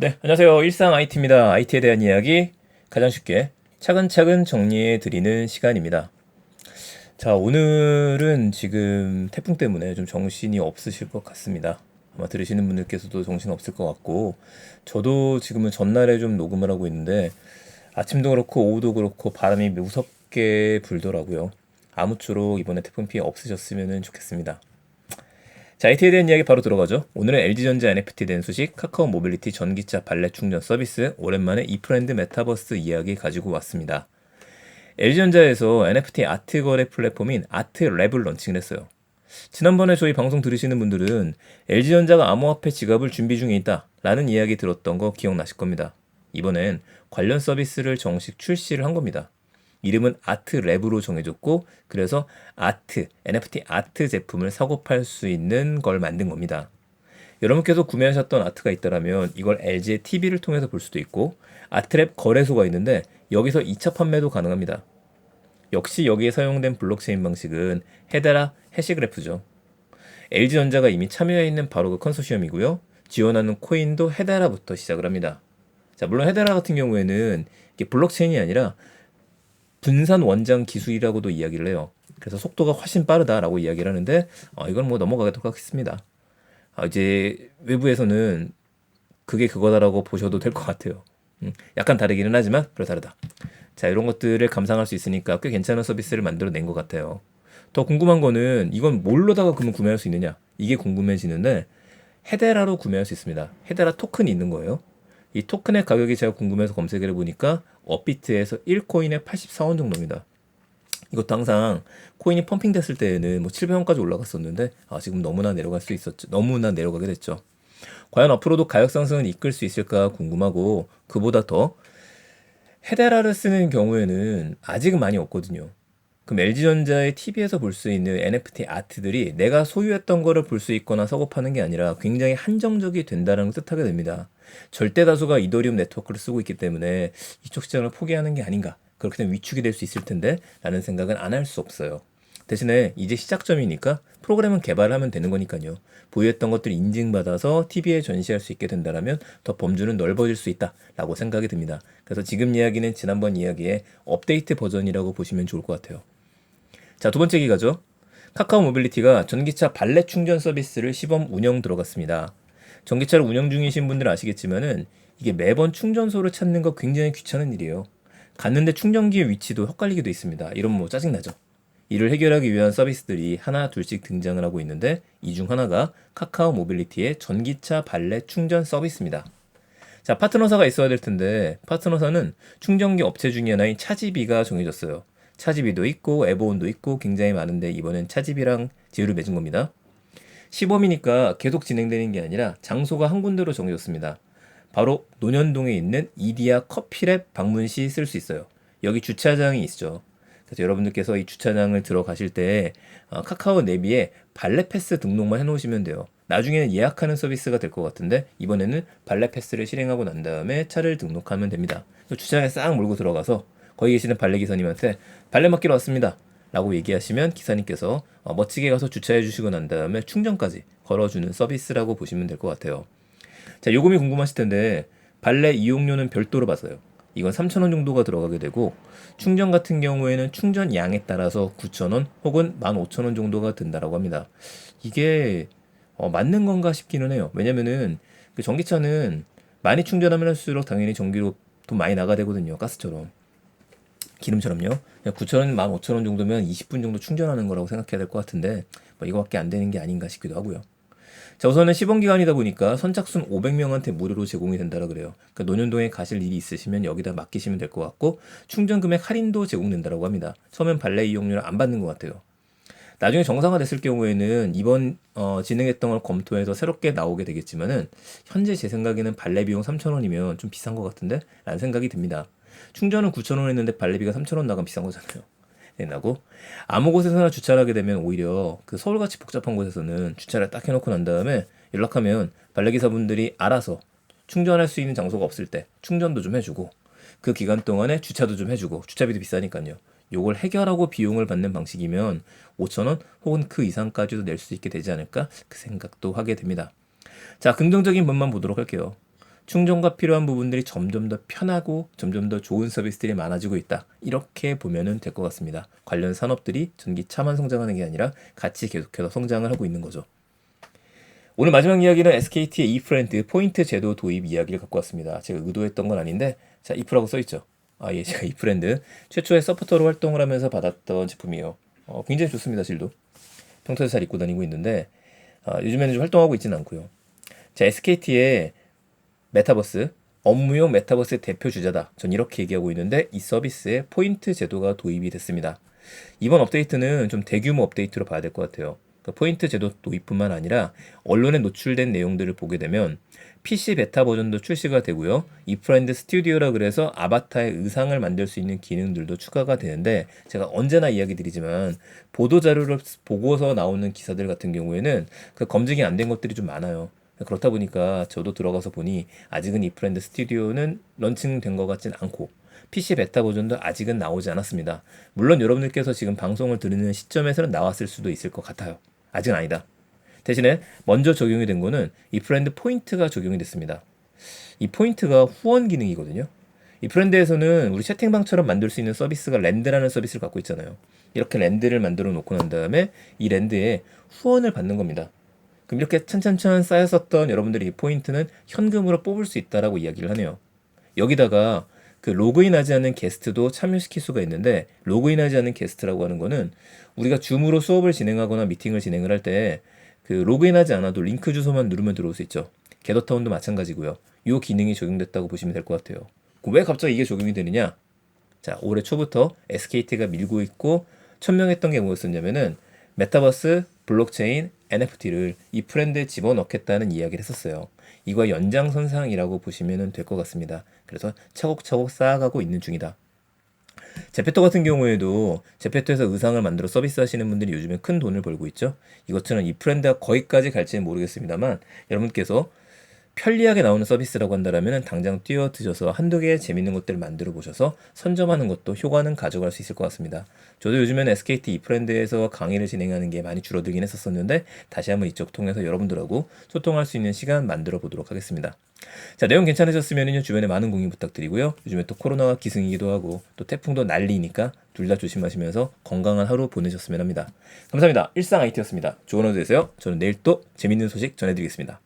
네, 안녕하세요. 일상 IT입니다. IT에 대한 이야기 가장 쉽게 차근차근 정리해 드리는 시간입니다. 자, 오늘은 지금 태풍 때문에 좀 정신이 없으실 것 같습니다. 아마 들으시는 분들께서도 정신 없을 것 같고, 저도 지금은 전날에 좀 녹음을 하고 있는데, 아침도 그렇고 오후도 그렇고 바람이 무섭게 불더라고요. 아무쪼록 이번에 태풍 피해 없으셨으면 좋겠습니다. 자, IT에 대한 이야기 바로 들어가죠. 오늘은 LG전자 NFT에 대한 소식, 카카오 모빌리티 전기차 발레 충전 서비스, 오랜만에 이프랜드 메타버스 이야기 가지고 왔습니다. LG전자에서 NFT 아트 거래 플랫폼인 아트랩을 런칭을 했어요. 지난번에 저희 방송 들으시는 분들은 LG전자가 암호화폐 지갑을 준비 중에 있다 라는 이야기 들었던 거 기억나실 겁니다. 이번엔 관련 서비스를 정식 출시를 한 겁니다. 이름은 아트랩으로 정해졌고, 그래서 NFT 아트 제품을 사고 팔 수 있는 걸 만든 겁니다. 여러분께서 구매하셨던 아트가 있다면 이걸 LG의 TV를 통해서 볼 수도 있고, 아트랩 거래소가 있는데 여기서 2차 판매도 가능합니다. 역시 여기에 사용된 블록체인 방식은 헤데라 해시그래프죠. LG전자가 이미 참여해 있는 바로 그 컨소시엄이고요. 지원하는 코인도 헤데라부터 시작을 합니다. 자, 물론 헤데라 같은 경우에는 이게 블록체인이 아니라 분산 원장 기술이라고도 이야기를 해요. 그래서 속도가 훨씬 빠르다라고 이야기를 하는데, 이건 뭐 넘어가도록 하겠습니다. 이제 외부에서는 그게 그거다라고 보셔도 될 것 같아요. 약간 다르기는 하지만 그렇다르다. 자, 이런 것들을 감상할 수 있으니까 꽤 괜찮은 서비스를 만들어낸 것 같아요. 더 궁금한 거는 이건 뭘로다가 그러면 구매할 수 있느냐? 이게 궁금해지는데, 헤데라로 구매할 수 있습니다. 헤데라 토큰이 있는 거예요. 이 토큰의 가격이 제가 궁금해서 검색을 해보니까 업비트에서 1코인에 84원 정도입니다. 이것도 항상 코인이 펌핑 됐을 때에는 뭐 700원까지 올라갔었는데, 지금 너무나 내려갈 수 있었죠. 너무나 내려가게 됐죠. 과연 앞으로도 가격 상승을 이끌 수 있을까 궁금하고, 그보다 더 헤데라를 쓰는 경우에는 아직은 많이 없거든요. 그럼 LG전자의 TV에서 볼 수 있는 NFT 아트들이 내가 소유했던 거를 볼 수 있거나 사고 파는 게 아니라 굉장히 한정적이 된다는 걸 뜻하게 됩니다. 절대 다수가 이더리움 네트워크를 쓰고 있기 때문에 이쪽 시장을 포기하는 게 아닌가. 그렇게 되면 위축이 될 수 있을 텐데 라는 생각은 안 할 수 없어요. 대신에 이제 시작점이니까 프로그램은 개발을 하면 되는 거니까요. 보유했던 것들이 인증받아서 TV에 전시할 수 있게 된다면 더 범주는 넓어질 수 있다라고 생각이 듭니다. 그래서 지금 이야기는 지난번 이야기의 업데이트 버전이라고 보시면 좋을 것 같아요. 자, 두 번째 기가죠. 카카오 모빌리티가 전기차 발레 충전 서비스를 시범 운영 들어갔습니다. 전기차를 운영 중이신 분들은 아시겠지만은 이게 매번 충전소를 찾는 거 굉장히 귀찮은 일이에요. 갔는데 충전기의 위치도 헷갈리기도 있습니다. 이러면 뭐 짜증나죠. 이를 해결하기 위한 서비스들이 하나 둘씩 등장을 하고 있는데, 이 중 하나가 카카오 모빌리티의 전기차 발레 충전 서비스입니다. 자, 파트너사가 있어야 될 텐데 파트너사는 충전기 업체 중에 하나인 차지비가 정해졌어요. 차지비도 있고 에버온도 있고 굉장히 많은데 이번엔 차지비랑 제휴를 맺은 겁니다. 시범이니까 계속 진행되는 게 아니라 장소가 한 군데로 정해졌습니다. 바로 논현동에 있는 이디야 커피랩 방문 시 쓸 수 있어요. 여기 주차장이 있죠. 그래서 여러분들께서 이 주차장을 들어가실 때 카카오 내비에 발레 패스 등록만 해놓으시면 돼요. 나중에는 예약하는 서비스가 될 것 같은데 이번에는 발레 패스를 실행하고 난 다음에 차를 등록하면 됩니다. 주차장에 싹 몰고 들어가서 거기 계시는 발레 기사님한테 발레 맡기러 왔습니다 라고 얘기하시면 기사님께서 멋지게 가서 주차해 주시고 난 다음에 충전까지 걸어주는 서비스라고 보시면 될 것 같아요. 자, 요금이 궁금하실 텐데 발레 이용료는 별도로 받아요. 이건 3,000원 정도가 들어가게 되고, 충전 같은 경우에는 충전 양에 따라서 9,000원 혹은 15,000원 정도가 든다라고 합니다. 이게 맞는 건가 싶기는 해요. 왜냐면은 그 전기차는 많이 충전하면 할수록 당연히 전기료 돈 많이 나가 되거든요. 가스처럼. 기름처럼요. 9,000원, 15,000원 정도면 20분 정도 충전하는 거라고 생각해야 될 것 같은데, 뭐 이거밖에 안 되는 게 아닌가 싶기도 하고요. 자, 우선은 시범 기간이다 보니까 선착순 500명한테 무료로 제공이 된다라 그래요. 그러니까 논현동에 가실 일이 있으시면 여기다 맡기시면 될 것 같고, 충전 금액 할인도 제공된다라고 합니다. 처음엔 발레 이용료를 안 받는 것 같아요. 나중에 정상화 됐을 경우에는 이번 진행했던 걸 검토해서 새롭게 나오게 되겠지만은, 현재 제 생각에는 발레 비용 3,000원이면 좀 비싼 것 같은데? 라는 생각이 듭니다. 충전은 9,000원 했는데 발레비가 3,000원 나가면 비싼 거잖아요. 나고 아무 곳에서나 주차를 하게 되면 오히려 그 서울같이 복잡한 곳에서는 주차를 딱 해놓고 난 다음에 연락하면 발레기사분들이 알아서 충전할 수 있는 장소가 없을 때 충전도 좀 해주고, 그 기간 동안에 주차도 좀 해주고, 주차비도 비싸니까요. 요걸 해결하고 비용을 받는 방식이면 5,000원 혹은 그 이상까지도 낼 수 있게 되지 않을까 그 생각도 하게 됩니다. 자, 긍정적인 면만 보도록 할게요. 충전과 필요한 부분들이 점점 더 편하고 점점 더 좋은 서비스들이 많아지고 있다. 이렇게 보면은 될 것 같습니다. 관련 산업들이 전기차만 성장하는 게 아니라 같이 계속해서 성장을 하고 있는 거죠. 오늘 마지막 이야기는 SKT의 e프렌드 포인트 제도 도입 이야기를 갖고 왔습니다. 제가 의도했던 건 아닌데 자, if라고 써있죠. 예, 제가 e프렌드 최초의 서포터로 활동을 하면서 받았던 제품이에요. 굉장히 좋습니다. 질도. 평소에 잘 입고 다니고 있는데 요즘에는 좀 활동하고 있지는 않고요. 자, SKT의 메타버스, 업무용 메타버스의 대표 주자다. 전 이렇게 얘기하고 있는데 이 서비스에 포인트 제도가 도입이 됐습니다. 이번 업데이트는 좀 대규모 업데이트로 봐야 될 것 같아요. 그러니까 포인트 제도 도입뿐만 아니라 언론에 노출된 내용들을 보게 되면 PC 베타 버전도 출시가 되고요. 이프렌드 스튜디오라 그래서 아바타의 의상을 만들 수 있는 기능들도 추가가 되는데 제가 언제나 이야기 드리지만 보도자료를 보고서 나오는 기사들 같은 경우에는 그 검증이 안 된 것들이 좀 많아요. 그렇다 보니까 저도 들어가서 보니 아직은 이프렌드 스튜디오는 런칭된 것 같진 않고 PC 베타 버전도 아직은 나오지 않았습니다. 물론 여러분들께서 지금 방송을 들으는 시점에서는 나왔을 수도 있을 것 같아요. 아직은 아니다. 대신에 먼저 적용이 된 거는 이프렌드 포인트가 적용이 됐습니다. 이 포인트가 후원 기능이거든요. 이프렌드에서는 우리 채팅방처럼 만들 수 있는 서비스가 랜드라는 서비스를 갖고 있잖아요. 이렇게 랜드를 만들어 놓고 난 다음에 이 랜드에 후원을 받는 겁니다. 그럼 이렇게 찬찬찬 쌓였었던 여러분들이 이 포인트는 현금으로 뽑을 수 있다라고 이야기를 하네요. 여기다가 그 로그인하지 않은 게스트도 참여시킬 수가 있는데 로그인하지 않은 게스트라고 하는 거는 우리가 줌으로 수업을 진행하거나 미팅을 진행을 할 때 그 로그인하지 않아도 링크 주소만 누르면 들어올 수 있죠. 겟더타운도 마찬가지고요. 이 기능이 적용됐다고 보시면 될 것 같아요. 왜 갑자기 이게 적용이 되느냐? 자, 올해 초부터 SKT가 밀고 있고 천명했던 게 뭐였었냐면은 메타버스, 블록체인, NFT를 이 프렌드에 집어넣겠다는 이야기를 했었어요. 이거 연장선상이라고 보시면 될 것 같습니다. 그래서 차곡차곡 쌓아가고 있는 중이다. 제페토 같은 경우에도 제페토에서 의상을 만들어 서비스 하시는 분들이 요즘에 큰 돈을 벌고 있죠. 이것처럼 이 프렌드가 거기까지 갈지는 모르겠습니다만 여러분께서 편리하게 나오는 서비스라고 한다면 당장 뛰어드셔서 한두 개의 재밌는 것들을 만들어 보셔서 선점하는 것도 효과는 가져갈 수 있을 것 같습니다. 저도 요즘엔 SKT 이프렌드에서 강의를 진행하는 게 많이 줄어들긴 했었는데 다시 한번 이쪽 통해서 여러분들하고 소통할 수 있는 시간 만들어 보도록 하겠습니다. 자, 내용 괜찮으셨으면 주변에 많은 공유 부탁드리고요. 요즘에 또 코로나가 기승이기도 하고 또 태풍도 난리니까 둘 다 조심하시면서 건강한 하루 보내셨으면 합니다. 감사합니다. 일상 IT였습니다. 좋은 하루 되세요. 저는 내일 또 재밌는 소식 전해드리겠습니다.